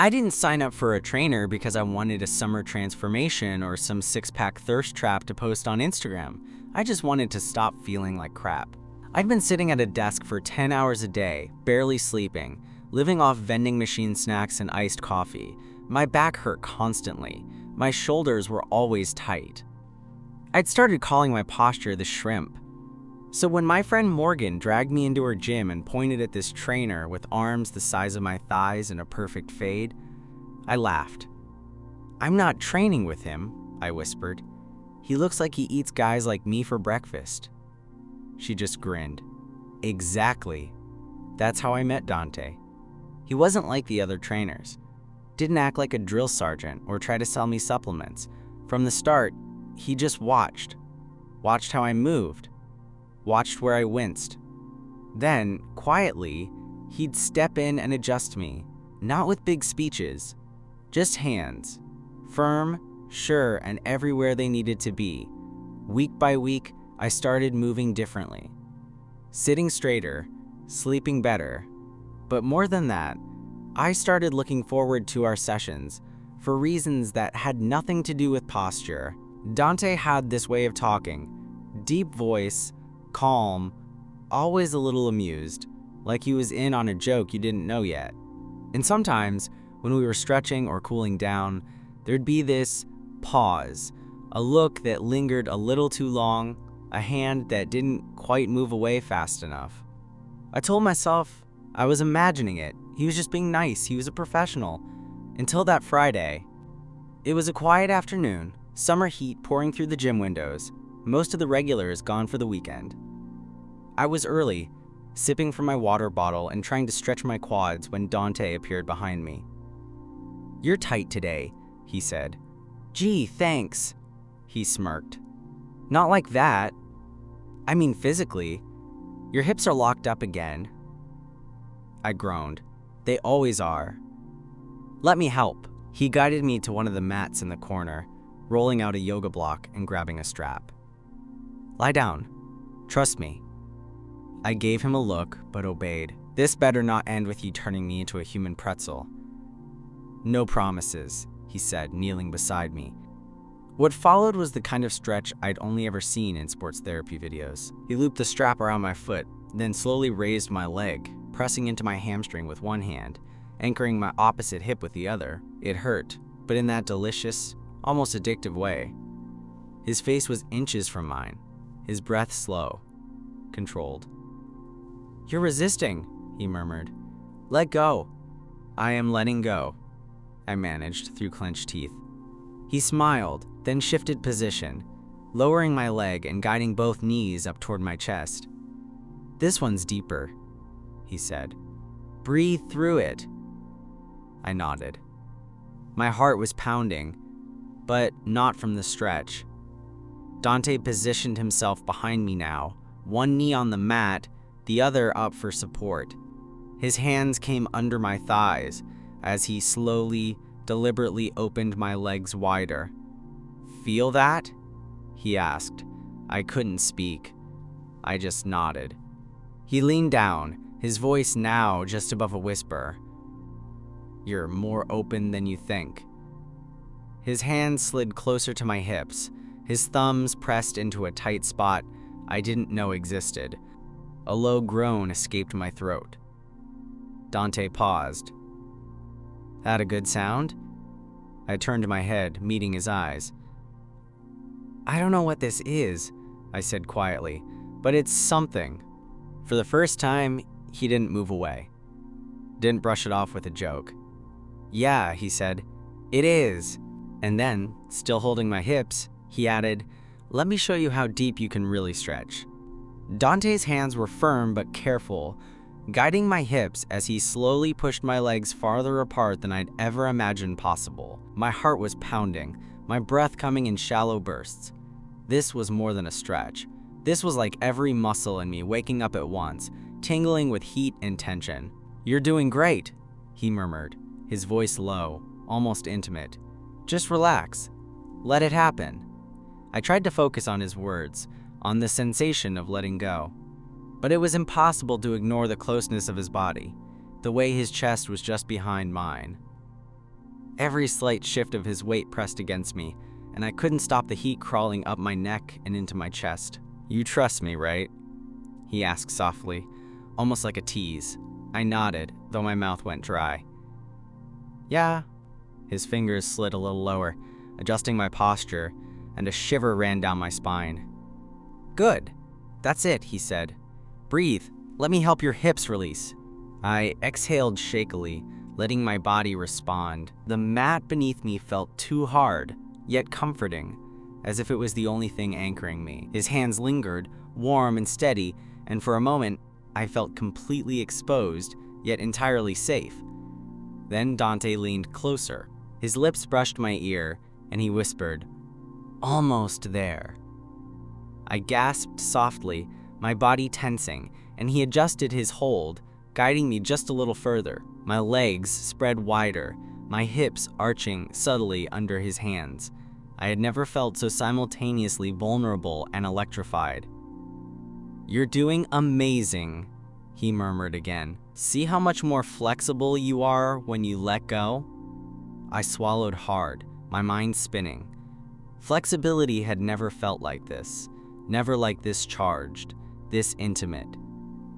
I didn't sign up for a trainer because I wanted a summer transformation or some six-pack thirst trap to post on Instagram. I just wanted to stop feeling like crap. I'd been sitting at a desk for 10 hours a day, barely sleeping, living off vending machine snacks and iced coffee. My back hurt constantly. My shoulders were always tight. I'd started calling my posture the shrimp. So when my friend Morgan dragged me into her gym and pointed at this trainer with arms the size of my thighs and a perfect fade, I laughed. "I'm not training with him," I whispered. "He looks like he eats guys like me for breakfast." She just grinned. Exactly. That's how I met Dante. He wasn't like the other trainers. Didn't act like a drill sergeant or try to sell me supplements. From the start, he just watched how I moved, watched where I winced. Then, quietly, he'd step in and adjust me, not with big speeches, just hands, firm, sure, and everywhere they needed to be. Week by week, I started moving differently, sitting straighter, sleeping better. But more than that, I started looking forward to our sessions for reasons that had nothing to do with posture. Dante had this way of talking, deep voice, calm, always a little amused, like he was in on a joke you didn't know yet. And sometimes, when we were stretching or cooling down, there'd be this pause, a look that lingered a little too long, a hand that didn't quite move away fast enough. I told myself I was imagining it. He was just being nice. He was a professional. Until that Friday. It was a quiet afternoon, summer heat pouring through the gym windows, most of the regulars gone for the weekend. I was early, sipping from my water bottle and trying to stretch my quads when Dante appeared behind me. "You're tight today," he said. "Gee, thanks." He smirked. "Not like that. I mean physically. Your hips are locked up again." I groaned. "They always are." "Let me help." He guided me to one of the mats in the corner, rolling out a yoga block and grabbing a strap. "Lie down. Trust me." I gave him a look, but obeyed. This better not end with you turning me into a human pretzel. "No promises," he said, kneeling beside me. What followed was the kind of stretch I'd only ever seen in sports therapy videos. He looped the strap around my foot, then slowly raised my leg, pressing into my hamstring with one hand, anchoring my opposite hip with the other. It hurt, but in that delicious, almost addictive way. His face was inches from mine, his breath slow, controlled. "You're resisting," he murmured. "Let go." "I am letting go," I managed through clenched teeth. He smiled, then shifted position, lowering my leg and guiding both knees up toward my chest. "This one's deeper," he said. "Breathe through it." I nodded. My heart was pounding, but not from the stretch. Dante positioned himself behind me now, one knee on the mat, the other up for support. His hands came under my thighs as he slowly, deliberately opened my legs wider. "Feel that?" he asked. I couldn't speak. I just nodded. He leaned down, his voice now just above a whisper. "You're more open than you think." His hand slid closer to my hips, his thumbs pressed into a tight spot I didn't know existed. A low groan escaped my throat. Dante paused. "That a good sound?" I turned my head, meeting his eyes. "I don't know what this is," I said quietly, "but it's something." For the first time, he didn't move away. Didn't brush it off with a joke. "Yeah," he said, "it is." And then, still holding my hips, he added, "Let me show you how deep you can really stretch." Dante's hands were firm but careful, guiding my hips as he slowly pushed my legs farther apart than I'd ever imagined possible. My heart was pounding, my breath coming in shallow bursts. This was more than a stretch. This was like every muscle in me waking up at once, tingling with heat and tension. "You're doing great," he murmured, his voice low, almost intimate. "Just relax. Let it happen." I tried to focus on his words, on the sensation of letting go. But it was impossible to ignore the closeness of his body, the way his chest was just behind mine. Every slight shift of his weight pressed against me, and I couldn't stop the heat crawling up my neck and into my chest. "You trust me, right?" he asked softly, almost like a tease. I nodded, though my mouth went dry. "Yeah." His fingers slid a little lower, adjusting my posture, and a shiver ran down my spine. "Good. That's it," he said. "Breathe. Let me help your hips release." I exhaled shakily, letting my body respond. The mat beneath me felt too hard, yet comforting, as if it was the only thing anchoring me. His hands lingered, warm and steady, and for a moment, I felt completely exposed, yet entirely safe. Then Dante leaned closer. His lips brushed my ear, and he whispered, "Almost there." I gasped softly, my body tensing, and he adjusted his hold, guiding me just a little further. My legs spread wider, my hips arching subtly under his hands. I had never felt so simultaneously vulnerable and electrified. "You're doing amazing," he murmured again. "See how much more flexible you are when you let go?" I swallowed hard, my mind spinning. Flexibility had never felt like this, never like this charged, this intimate.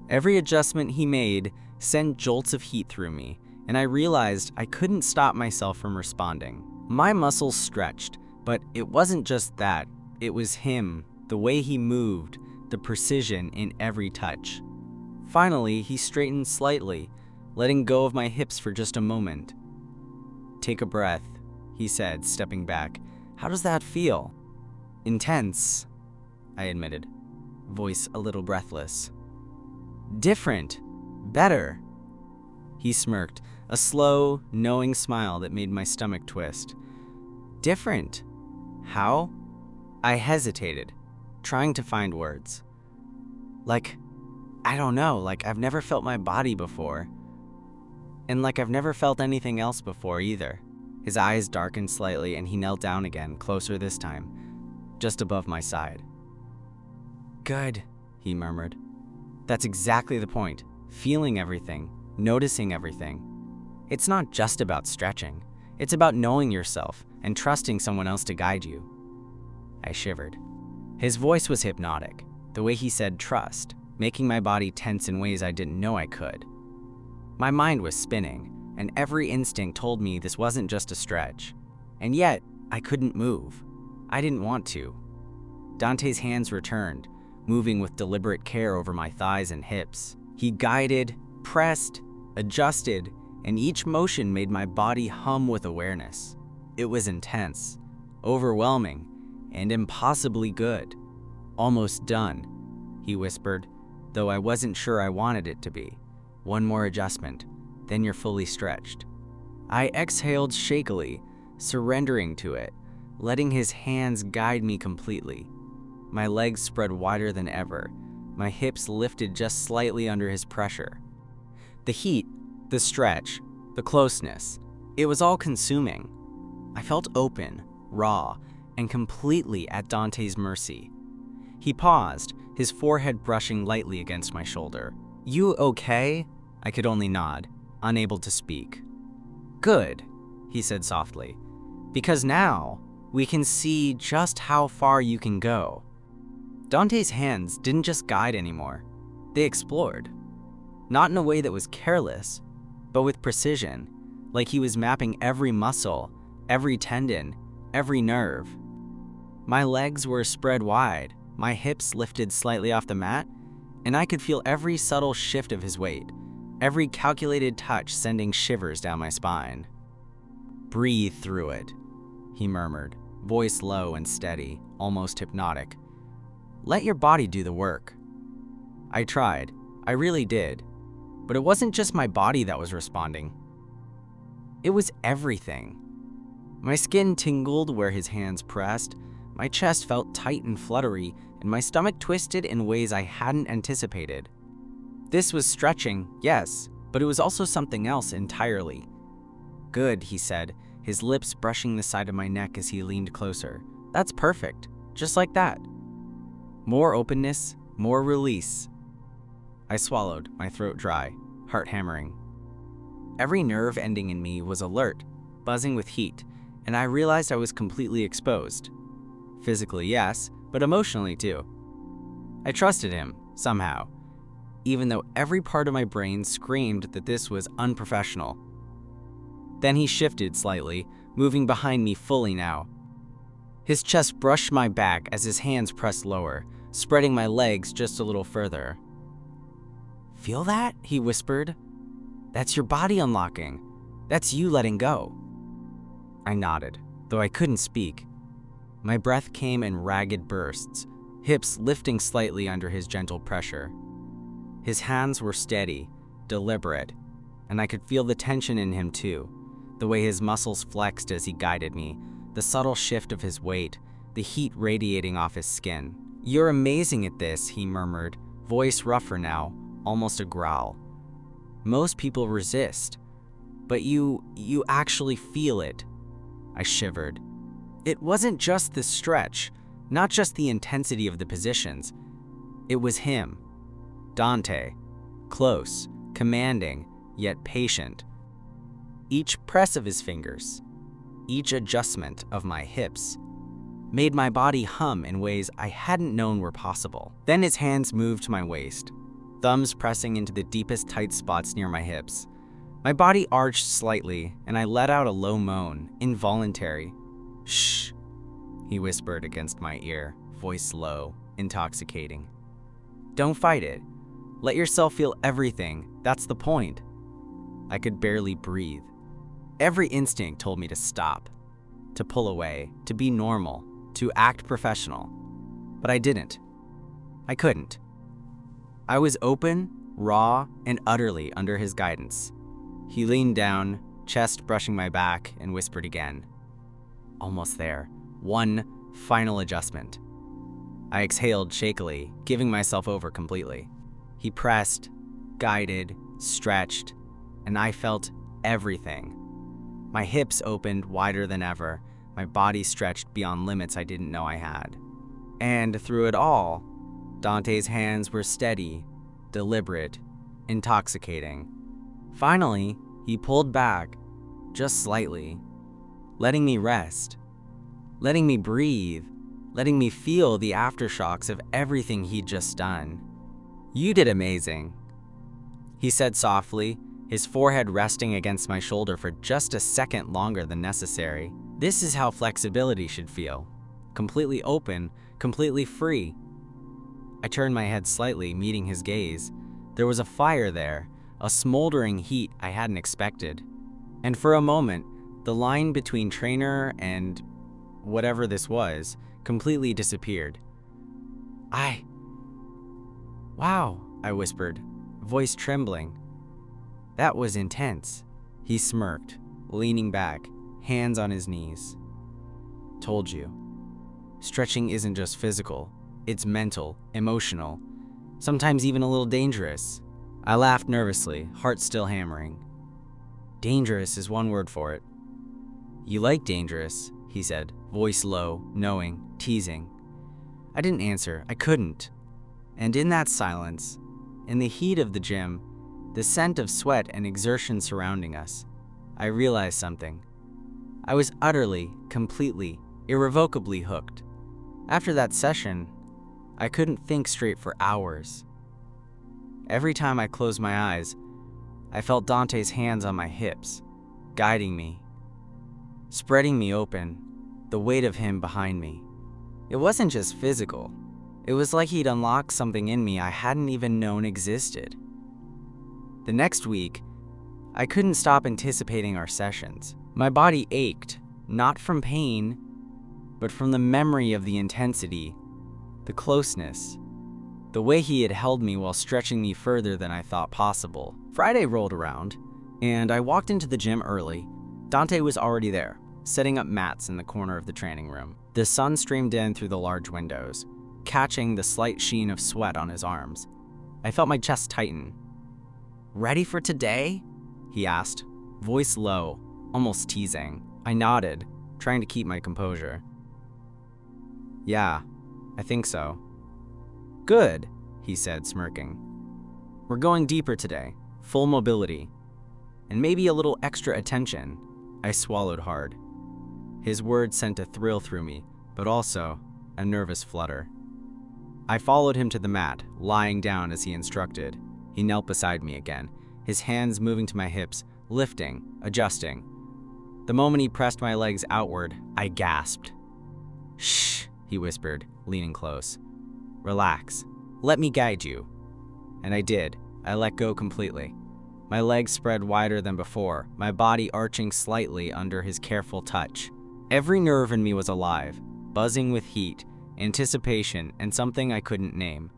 Every adjustment he made sent jolts of heat through me, and I realized I couldn't stop myself from responding. My muscles stretched, but it wasn't just that. It was him, the way he moved, the precision in every touch. Finally, he straightened slightly, letting go of my hips for just a moment. "Take a breath," he said, stepping back. "How does that feel?" "Intense," I admitted, voice a little breathless. "Different. Better." He smirked, a slow, knowing smile that made my stomach twist. "Different? How?" I hesitated, trying to find words. I don't know, I've never felt my body before. And I've never felt anything else before either. His eyes darkened slightly and he knelt down again, closer this time, just above my side. "Good," he murmured. "That's exactly the point. Feeling everything, noticing everything. It's not just about stretching. It's about knowing yourself and trusting someone else to guide you." I shivered. His voice was hypnotic, the way he said trust, making my body tense in ways I didn't know I could. My mind was spinning, and every instinct told me this wasn't just a stretch. And yet, I couldn't move. I didn't want to. Dante's hands returned, moving with deliberate care over my thighs and hips. He guided, pressed, adjusted, and each motion made my body hum with awareness. It was intense, overwhelming, and impossibly good. "Almost done," he whispered, though I wasn't sure I wanted it to be. "One more adjustment, then you're fully stretched." I exhaled shakily, surrendering to it, letting his hands guide me completely. My legs spread wider than ever, my hips lifted just slightly under his pressure. The heat, the stretch, the closeness, it was all consuming. I felt open, raw, and completely at Dante's mercy. He paused, his forehead brushing lightly against my shoulder. "You okay?" I could only nod, unable to speak. "Good," he said softly, "because now we can see just how far you can go." Dante's hands didn't just guide anymore. They explored. Not in a way that was careless, but with precision, like he was mapping every muscle, every tendon, every nerve. My legs were spread wide, my hips lifted slightly off the mat, and I could feel every subtle shift of his weight, every calculated touch sending shivers down my spine. "Breathe through it," he murmured, voice low and steady, almost hypnotic. "Let your body do the work." I tried, I really did, but it wasn't just my body that was responding. It was everything. My skin tingled where his hands pressed, my chest felt tight and fluttery, and my stomach twisted in ways I hadn't anticipated. This was stretching, yes, but it was also something else entirely. "Good," he said, his lips brushing the side of my neck as he leaned closer. "That's perfect, just like that." More openness, more release. I swallowed, my throat dry, heart hammering. Every nerve ending in me was alert, buzzing with heat, and I realized I was completely exposed. Physically, yes, but emotionally too. I trusted him, somehow, even though every part of my brain screamed that this was unprofessional. Then he shifted slightly, moving behind me fully now. His chest brushed my back as his hands pressed lower, spreading my legs just a little further. "Feel that?" he whispered. "That's your body unlocking. That's you letting go." I nodded, though I couldn't speak. My breath came in ragged bursts, hips lifting slightly under his gentle pressure. His hands were steady, deliberate, and I could feel the tension in him too, the way his muscles flexed as he guided me, the subtle shift of his weight, the heat radiating off his skin. "You're amazing at this," he murmured, voice rougher now, almost a growl. "Most people resist, but you actually feel it." I shivered. It wasn't just the stretch, not just the intensity of the positions. It was him, Dante, close, commanding, yet patient. Each press of his fingers, each adjustment of my hips, made my body hum in ways I hadn't known were possible. Then his hands moved to my waist, thumbs pressing into the deepest tight spots near my hips. My body arched slightly, and I let out a low moan, involuntary. "Shh," he whispered against my ear, voice low, intoxicating. "Don't fight it. Let yourself feel everything. That's the point." I could barely breathe. Every instinct told me to stop, to pull away, to be normal, to act professional. But I didn't. I couldn't. I was open, raw, and utterly under his guidance. He leaned down, chest brushing my back, and whispered again. "Almost there. One final adjustment." I exhaled shakily, giving myself over completely. He pressed, guided, stretched, and I felt everything. My hips opened wider than ever, my body stretched beyond limits I didn't know I had. And through it all, Dante's hands were steady, deliberate, intoxicating. Finally, he pulled back, just slightly, letting me rest, letting me breathe, letting me feel the aftershocks of everything he'd just done. "You did amazing," he said softly, his forehead resting against my shoulder for just a second longer than necessary. "This is how flexibility should feel. Completely open, completely free." I turned my head slightly, meeting his gaze. There was a fire there, a smoldering heat I hadn't expected. And for a moment, the line between trainer and whatever this was completely disappeared. Wow, I whispered, voice trembling. "That was intense." He smirked, leaning back, hands on his knees. "Told you. Stretching isn't just physical, it's mental, emotional, sometimes even a little dangerous." I laughed nervously, heart still hammering. "Dangerous is one word for it." "You like dangerous," he said, voice low, knowing, teasing. I didn't answer, I couldn't. And in that silence, in the heat of the gym, the scent of sweat and exertion surrounding us, I realized something. I was utterly, completely, irrevocably hooked. After that session, I couldn't think straight for hours. Every time I closed my eyes, I felt Dante's hands on my hips, guiding me, spreading me open, the weight of him behind me. It wasn't just physical. It was like he'd unlocked something in me I hadn't even known existed. The next week, I couldn't stop anticipating our sessions. My body ached, not from pain, but from the memory of the intensity, the closeness, the way he had held me while stretching me further than I thought possible. Friday rolled around, and I walked into the gym early. Dante was already there, setting up mats in the corner of the training room. The sun streamed in through the large windows, catching the slight sheen of sweat on his arms. I felt my chest tighten. "Ready for today?" he asked, voice low, almost teasing. I nodded, trying to keep my composure. "Yeah, I think so." "Good," he said, smirking. "We're going deeper today, full mobility, and maybe a little extra attention." I swallowed hard. His words sent a thrill through me, but also a nervous flutter. I followed him to the mat, lying down as he instructed. He knelt beside me again, his hands moving to my hips, lifting, adjusting. The moment he pressed my legs outward, I gasped. "Shh," he whispered, leaning close. "Relax. Let me guide you." And I did. I let go completely. My legs spread wider than before, my body arching slightly under his careful touch. Every nerve in me was alive, buzzing with heat, anticipation, and something I couldn't name.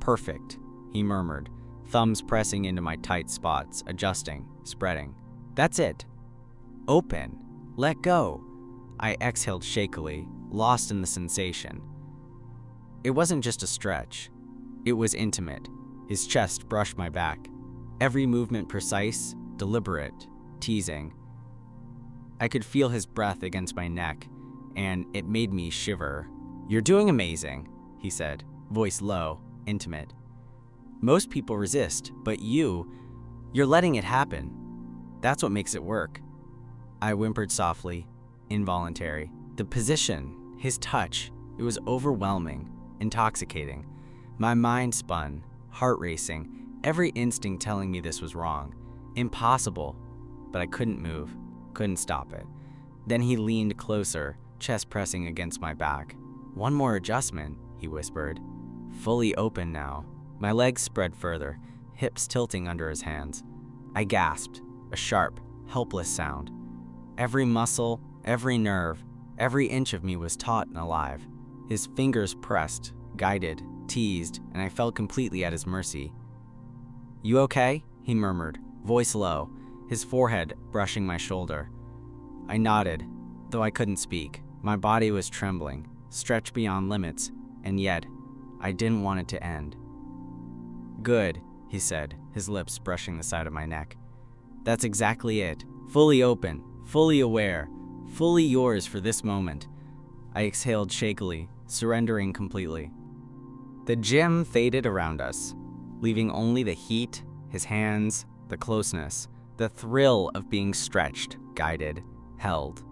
"Perfect," he murmured, thumbs pressing into my tight spots, adjusting, spreading. "That's it. Open. Let go." I exhaled shakily, lost in the sensation. It wasn't just a stretch. It was intimate. His chest brushed my back. Every movement precise, deliberate, teasing. I could feel his breath against my neck, and it made me shiver. "You're doing amazing," he said, voice low, intimate. "Most people resist, but you're letting it happen. That's what makes it work." I whimpered softly, involuntary. The position, his touch, it was overwhelming, intoxicating. My mind spun, heart racing, every instinct telling me this was wrong, impossible, but I couldn't move, couldn't stop it. Then he leaned closer, chest pressing against my back. "One more adjustment," he whispered. Fully open now. My legs spread further, hips tilting under his hands. I gasped, a sharp, helpless sound. Every muscle, every nerve, every inch of me was taut and alive. His fingers pressed, guided, teased, and I felt completely at his mercy. "You okay?" he murmured, voice low, his forehead brushing my shoulder. I nodded, though I couldn't speak. My body was trembling, stretched beyond limits, and yet I didn't want it to end. "Good," he said, his lips brushing the side of my neck. "That's exactly it. Fully open, fully aware, fully yours for this moment." I exhaled shakily, surrendering completely. The gym faded around us, leaving only the heat, his hands, the closeness, the thrill of being stretched, guided, held.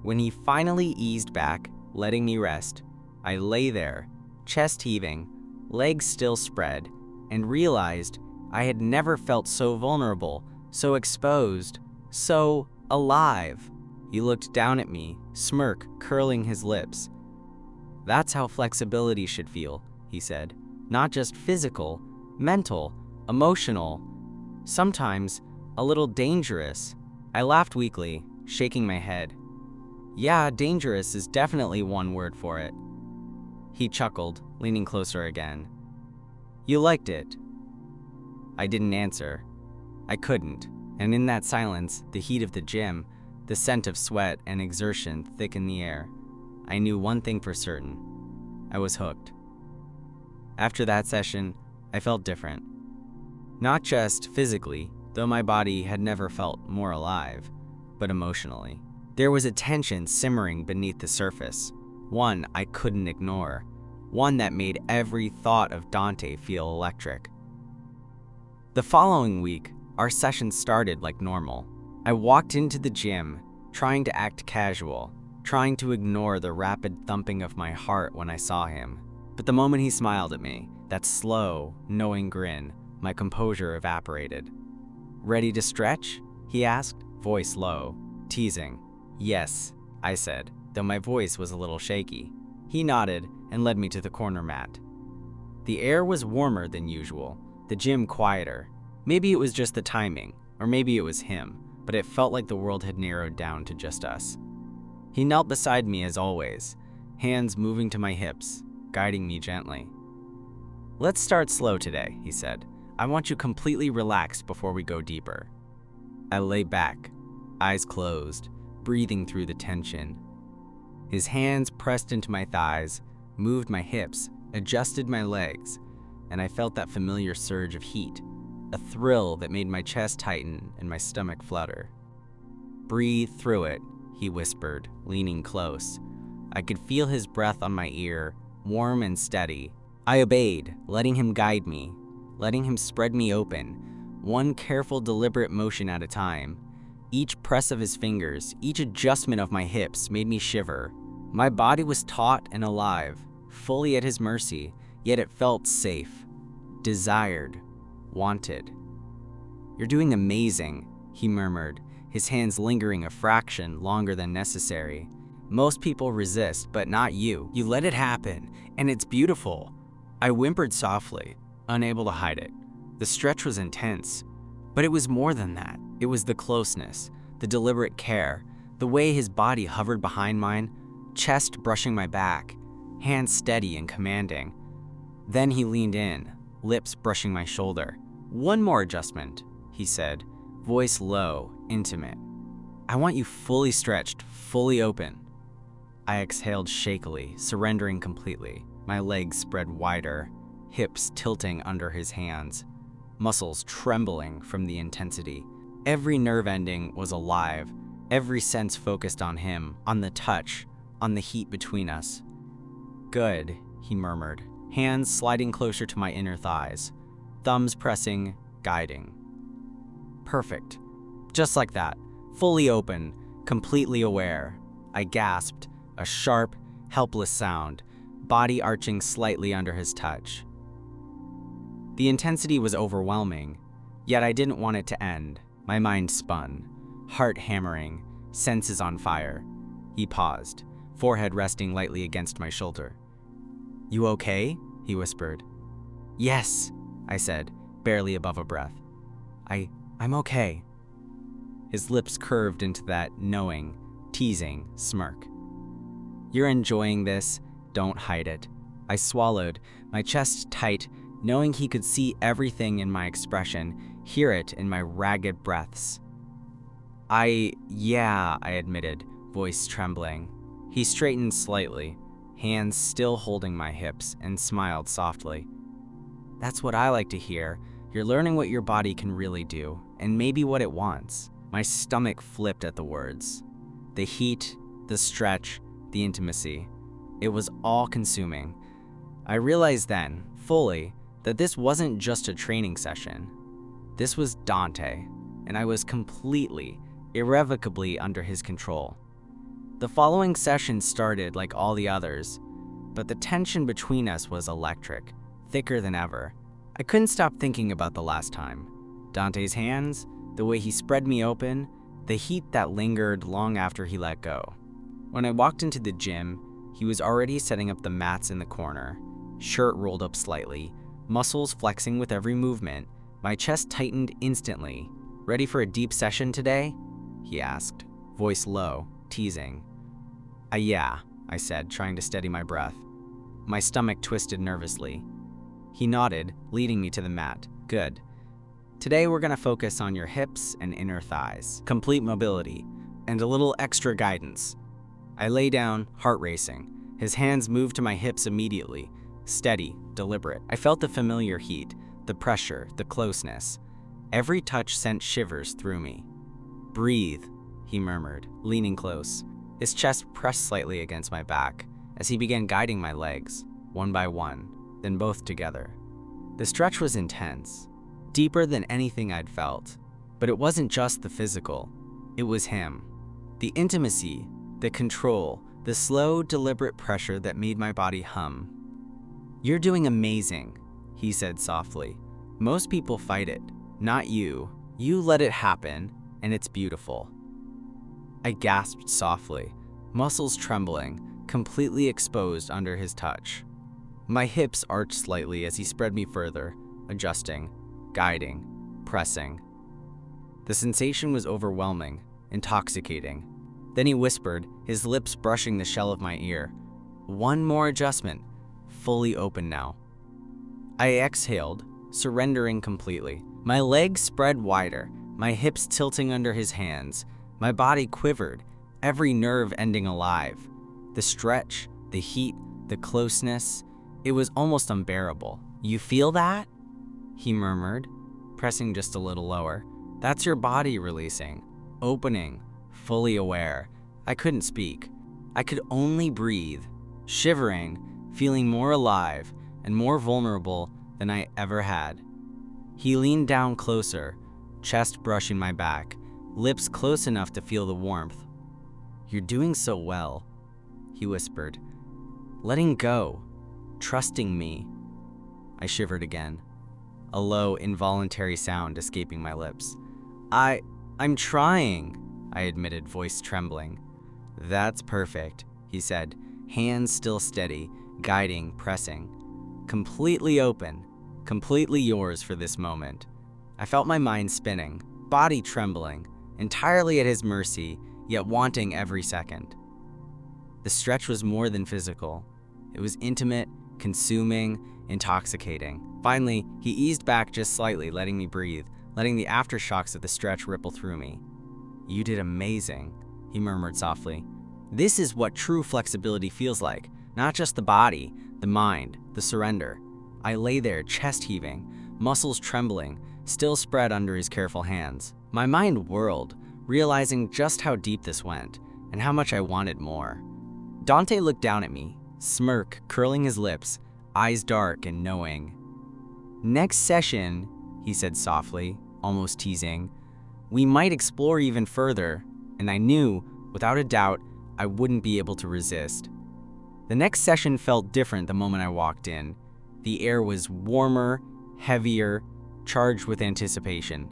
When he finally eased back, letting me rest, I lay there, chest heaving, legs still spread, and realized I had never felt so vulnerable, so exposed, so alive. He looked down at me, smirk curling his lips. "That's how flexibility should feel," he said. "Not just physical, mental, emotional, sometimes a little dangerous." I laughed weakly, shaking my head. "Yeah, dangerous is definitely one word for it." He chuckled, leaning closer again. "You liked it?" I didn't answer. I couldn't, and in that silence, the heat of the gym, the scent of sweat and exertion thick in the air, I knew one thing for certain. I was hooked. After that session, I felt different. Not just physically, though my body had never felt more alive, but emotionally. There was a tension simmering beneath the surface, one I couldn't ignore, one that made every thought of Dante feel electric. The following week, our session started like normal. I walked into the gym, trying to act casual, trying to ignore the rapid thumping of my heart when I saw him. But the moment he smiled at me, that slow, knowing grin, my composure evaporated. "Ready to stretch?" he asked, voice low, teasing. "Yes," I said, though my voice was a little shaky. He nodded and led me to the corner mat. The air was warmer than usual, the gym quieter. Maybe it was just the timing, or maybe it was him, but it felt like the world had narrowed down to just us. He knelt beside me as always, hands moving to my hips, guiding me gently. "Let's start slow today," he said. "I want you completely relaxed before we go deeper." I lay back, eyes closed, breathing through the tension. His hands pressed into my thighs, moved my hips, adjusted my legs, and I felt that familiar surge of heat, a thrill that made my chest tighten and my stomach flutter. "Breathe through it," he whispered, leaning close. I could feel his breath on my ear, warm and steady. I obeyed, letting him guide me, letting him spread me open, one careful, deliberate motion at a time. Each press of his fingers, each adjustment of my hips made me shiver. My body was taut and alive, fully at his mercy, yet it felt safe, desired, wanted. "You're doing amazing," he murmured, his hands lingering a fraction longer than necessary. "Most people resist, but not you. You let it happen, and it's beautiful." I whimpered softly, unable to hide it. The stretch was intense, but it was more than that. It was the closeness, the deliberate care, the way his body hovered behind mine, chest brushing my back, hands steady and commanding. Then he leaned in, lips brushing my shoulder. "One more adjustment," he said, voice low, intimate. "I want you fully stretched, fully open." I exhaled shakily, surrendering completely, my legs spread wider, hips tilting under his hands, muscles trembling from the intensity. Every nerve ending was alive, every sense focused on him, on the touch, on the heat between us. "Good," he murmured, hands sliding closer to my inner thighs, thumbs pressing, guiding. "Perfect." Just like that, fully open, completely aware. I gasped, a sharp, helpless sound, body arching slightly under his touch. The intensity was overwhelming, yet I didn't want it to end. My mind spun, heart hammering, senses on fire. He paused, forehead resting lightly against my shoulder. "You okay?" he whispered. "Yes," I said, barely above a breath. I'm okay." His lips curved into that knowing, teasing smirk. "You're enjoying this, don't hide it." I swallowed, my chest tight, knowing he could see everything in my expression, hear it in my ragged breaths. Yeah, I admitted, voice trembling. He straightened slightly, hands still holding my hips, and smiled softly. "That's what I like to hear. You're learning what your body can really do, and maybe what it wants." My stomach flipped at the words. The heat, the stretch, the intimacy. It was all-consuming. I realized then, fully, that this wasn't just a training session. This was Dante, and I was completely, irrevocably under his control. The following session started like all the others, but the tension between us was electric, thicker than ever. I couldn't stop thinking about the last time. Dante's hands, the way he spread me open, the heat that lingered long after he let go. When I walked into the gym, he was already setting up the mats in the corner, shirt rolled up slightly, muscles flexing with every movement. My chest tightened instantly. "Ready for a deep session today?" he asked, voice low, teasing. Yeah, I said, trying to steady my breath. My stomach twisted nervously. He nodded, leading me to the mat. "Good. Today we're gonna focus on your hips and inner thighs, complete mobility, and a little extra guidance." I lay down, heart racing. His hands moved to my hips immediately, steady, deliberate. I felt the familiar heat, the pressure, the closeness. Every touch sent shivers through me. "Breathe," he murmured, leaning close. His chest pressed slightly against my back as he began guiding my legs, one by one, then both together. The stretch was intense, deeper than anything I'd felt. But it wasn't just the physical, it was him. The intimacy, the control, the slow, deliberate pressure that made my body hum. "You're doing amazing," he said softly. "Most people fight it, not you. You let it happen, and it's beautiful." I gasped softly, muscles trembling, completely exposed under his touch. My hips arched slightly as he spread me further, adjusting, guiding, pressing. The sensation was overwhelming, intoxicating. Then he whispered, his lips brushing the shell of my ear. "One more adjustment, fully open now." I exhaled, surrendering completely. My legs spread wider, my hips tilting under his hands. My body quivered, every nerve ending alive. The stretch, the heat, the closeness, it was almost unbearable. "You feel that?" he murmured, pressing just a little lower. "That's your body releasing, opening, fully aware." I couldn't speak. I could only breathe, shivering, feeling more alive and more vulnerable than I ever had. He leaned down closer, chest brushing my back, lips close enough to feel the warmth. "You're doing so well," he whispered. "Letting go, trusting me." I shivered again, a low, involuntary sound escaping my lips. I'm trying," I admitted, voice trembling. "That's perfect," he said, hands still steady, guiding, pressing. "Completely open, completely yours for this moment." I felt my mind spinning, body trembling, entirely at his mercy, yet wanting every second. The stretch was more than physical. It was intimate, consuming, intoxicating. Finally, he eased back just slightly, letting me breathe, letting the aftershocks of the stretch ripple through me. "You did amazing," he murmured softly. "This is what true flexibility feels like, not just the body, the mind, the surrender." I lay there, chest heaving, muscles trembling, still spread under his careful hands. My mind whirled, realizing just how deep this went, and how much I wanted more. Dante looked down at me, smirk curling his lips, eyes dark and knowing. "Next session," he said softly, almost teasing, "we might explore even further," and I knew, without a doubt, I wouldn't be able to resist. The next session felt different the moment I walked in. The air was warmer, heavier, charged with anticipation.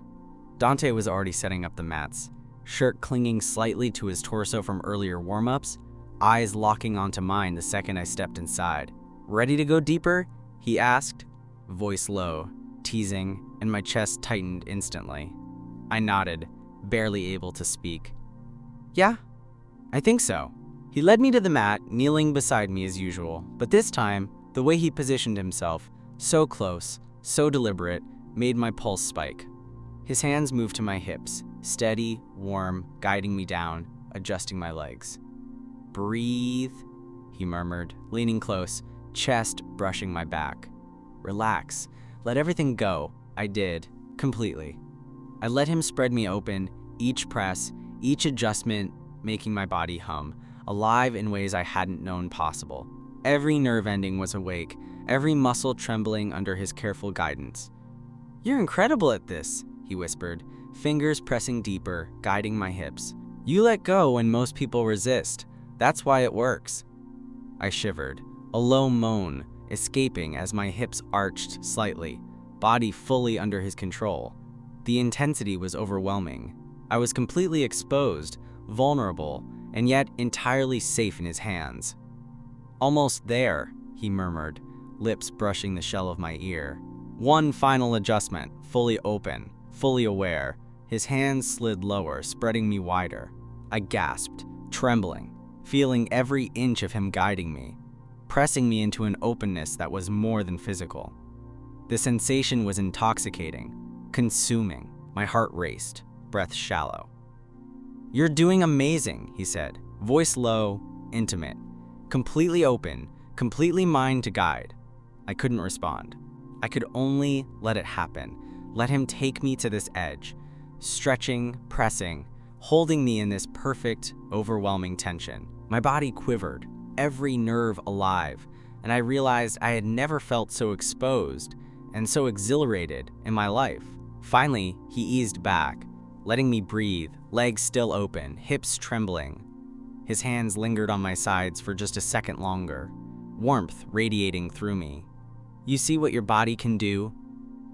Dante was already setting up the mats, shirt clinging slightly to his torso from earlier warm-ups, eyes locking onto mine the second I stepped inside. "Ready to go deeper?" he asked, voice low, teasing, and my chest tightened instantly. I nodded, barely able to speak. "Yeah, I think so." He led me to the mat, kneeling beside me as usual, but this time, the way he positioned himself, so close, so deliberate, made my pulse spike. His hands moved to my hips, steady, warm, guiding me down, adjusting my legs. "Breathe," he murmured, leaning close, chest brushing my back. "Relax, let everything go." I did, completely. I let him spread me open, each press, each adjustment making my body hum, alive in ways I hadn't known possible. Every nerve ending was awake, every muscle trembling under his careful guidance. "You're incredible at this," he whispered, fingers pressing deeper, guiding my hips. "You let go when most people resist. That's why it works." I shivered, a low moan escaping as my hips arched slightly, body fully under his control. The intensity was overwhelming. I was completely exposed, vulnerable, and yet entirely safe in his hands. "Almost there," he murmured, lips brushing the shell of my ear. One final adjustment, fully open, fully aware. His hands slid lower, spreading me wider. I gasped, trembling, feeling every inch of him guiding me, pressing me into an openness that was more than physical. The sensation was intoxicating, consuming. My heart raced, breath shallow. "You're doing amazing," he said, voice low, intimate, completely open, completely mine to guide. I couldn't respond. I could only let it happen, let him take me to this edge, stretching, pressing, holding me in this perfect, overwhelming tension. My body quivered, every nerve alive, and I realized I had never felt so exposed and so exhilarated in my life. Finally, he eased back, letting me breathe, legs still open, hips trembling. His hands lingered on my sides for just a second longer, warmth radiating through me. "You see what your body can do?"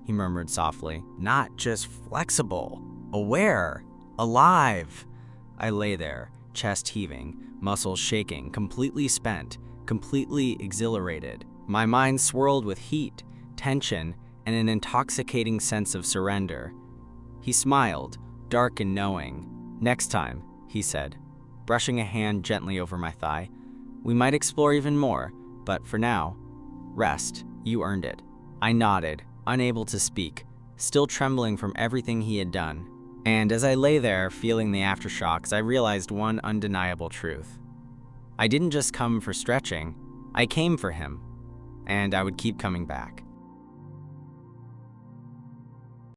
he murmured softly. "Not just flexible, aware, alive." I lay there, chest heaving, muscles shaking, completely spent, completely exhilarated. My mind swirled with heat, tension, and an intoxicating sense of surrender. He smiled, dark and knowing. "Next time," he said, brushing a hand gently over my thigh, "we might explore even more, but for now, rest. You earned it." I nodded, unable to speak, still trembling from everything he had done. And as I lay there, feeling the aftershocks, I realized one undeniable truth. I didn't just come for stretching, I came for him, and I would keep coming back.